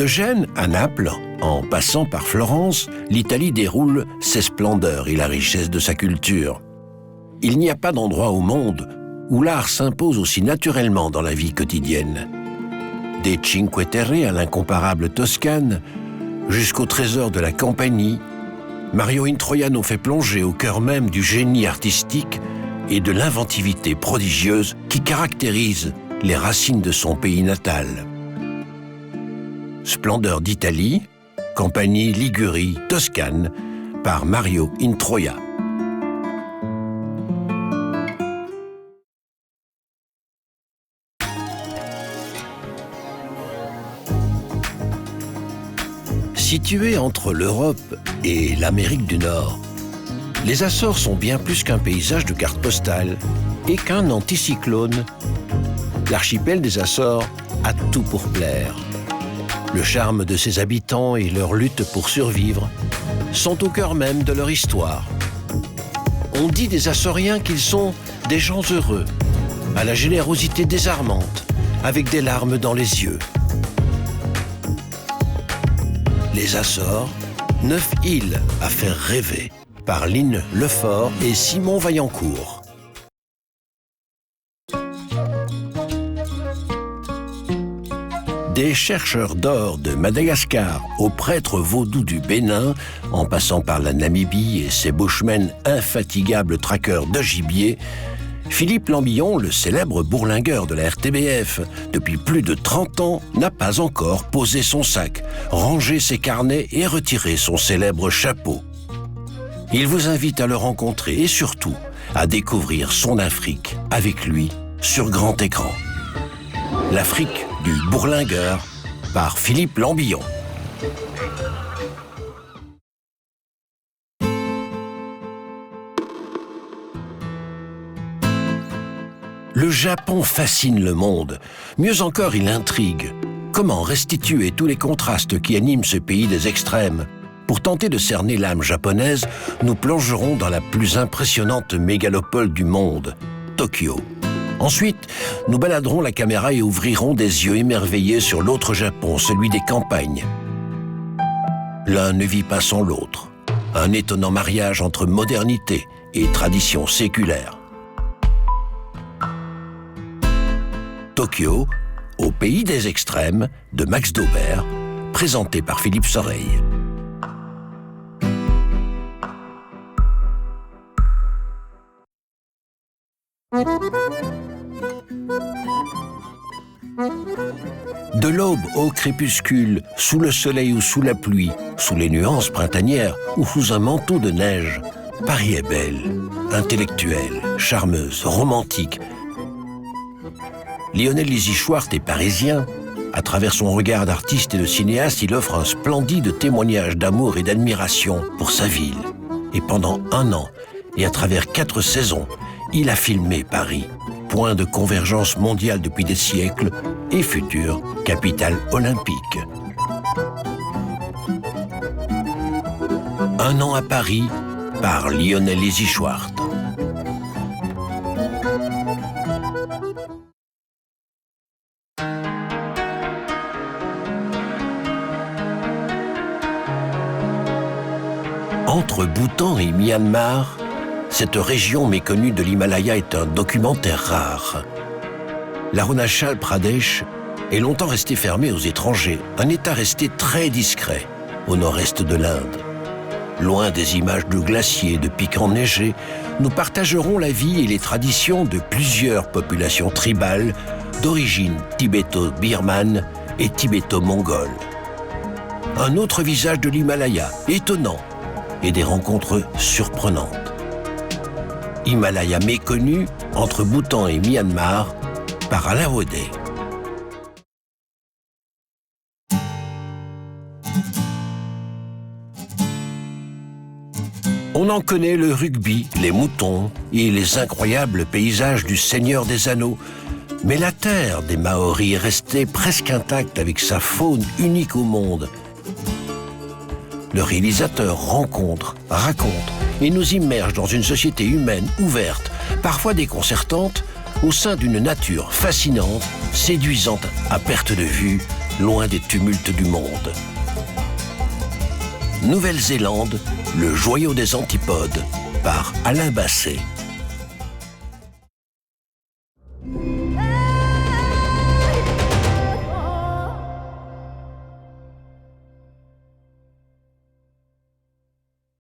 De Gênes à Naples, en passant par Florence, l'Italie déroule ses splendeurs et la richesse de sa culture. Il n'y a pas d'endroit au monde où l'art s'impose aussi naturellement dans la vie quotidienne. Des Cinque Terre à l'incomparable Toscane, jusqu'au trésor de la Campanie, Mario Introiano fait plonger au cœur même du génie artistique et de l'inventivité prodigieuse qui caractérise les racines de son pays natal. Splendeur d'Italie, Campanie, Ligurie, Toscane, par Mario Introia. Situés entre l'Europe et l'Amérique du Nord, les Açores sont bien plus qu'un paysage de carte postale et qu'un anticyclone. L'archipel des Açores a tout pour plaire. Le charme de ses habitants et leur lutte pour survivre sont au cœur même de leur histoire. On dit des Açoriens qu'ils sont des gens heureux, à la générosité désarmante, avec des larmes dans les yeux. Les Açores, 9 îles à faire rêver, par Line Lefort et Simon Vaillancourt. Des chercheurs d'or de Madagascar aux prêtres vaudous du Bénin, en passant par la Namibie et ses bushmen infatigables traqueurs de gibier, Philippe Lambillon, le célèbre bourlingueur de la RTBF, depuis plus de 30 ans, n'a pas encore posé son sac, rangé ses carnets et retiré son célèbre chapeau. Il vous invite à le rencontrer et surtout à découvrir son Afrique avec lui sur grand écran. L'Afrique du bourlingueur par Philippe Lambillon. Le Japon fascine le monde. Mieux encore, il intrigue. Comment restituer tous les contrastes qui animent ce pays des extrêmes ? Pour tenter de cerner l'âme japonaise, nous plongerons dans la plus impressionnante mégalopole du monde, Tokyo. Ensuite, nous baladerons la caméra et ouvrirons des yeux émerveillés sur l'autre Japon, celui des campagnes. L'un ne vit pas sans l'autre. Un étonnant mariage entre modernité et tradition séculaire. Tokyo, au pays des extrêmes, de Max Daubert, présenté par Philippe Soreille. De l'aube au crépuscule, sous le soleil ou sous la pluie, sous les nuances printanières ou sous un manteau de neige, Paris est belle, intellectuelle, charmeuse, romantique. Lionel Lizy-Schwartz est parisien. À travers son regard d'artiste et de cinéaste, il offre un splendide témoignage d'amour et d'admiration pour sa ville. Et pendant 1 an, et à travers 4 saisons, il a filmé Paris, point de convergence mondiale depuis des siècles et future capitale olympique. 1 an à Paris par Lionel Lizy-Schwartz. Entre Bhoutan et Myanmar, cette région méconnue de l'Himalaya est un documentaire rare. L'Arunachal Pradesh est longtemps resté fermé aux étrangers, un État resté très discret au nord-est de l'Inde. Loin des images de glaciers, de pics enneigés, nous partagerons la vie et les traditions de plusieurs populations tribales d'origine tibéto-birmane et tibéto-mongole. Un autre visage de l'Himalaya, étonnant, et des rencontres surprenantes. Himalaya méconnu entre Bhoutan et Myanmar par Alain Audet. On en connaît le rugby, les moutons et les incroyables paysages du Seigneur des Anneaux. Mais la terre des Maoris est restée presque intacte avec sa faune unique au monde. Le réalisateur rencontre, raconte et nous immerge dans une société humaine ouverte, parfois déconcertante, au sein d'une nature fascinante, séduisante à perte de vue loin des tumultes du monde. Nouvelle-Zélande, le joyau des antipodes, par Alain Basset.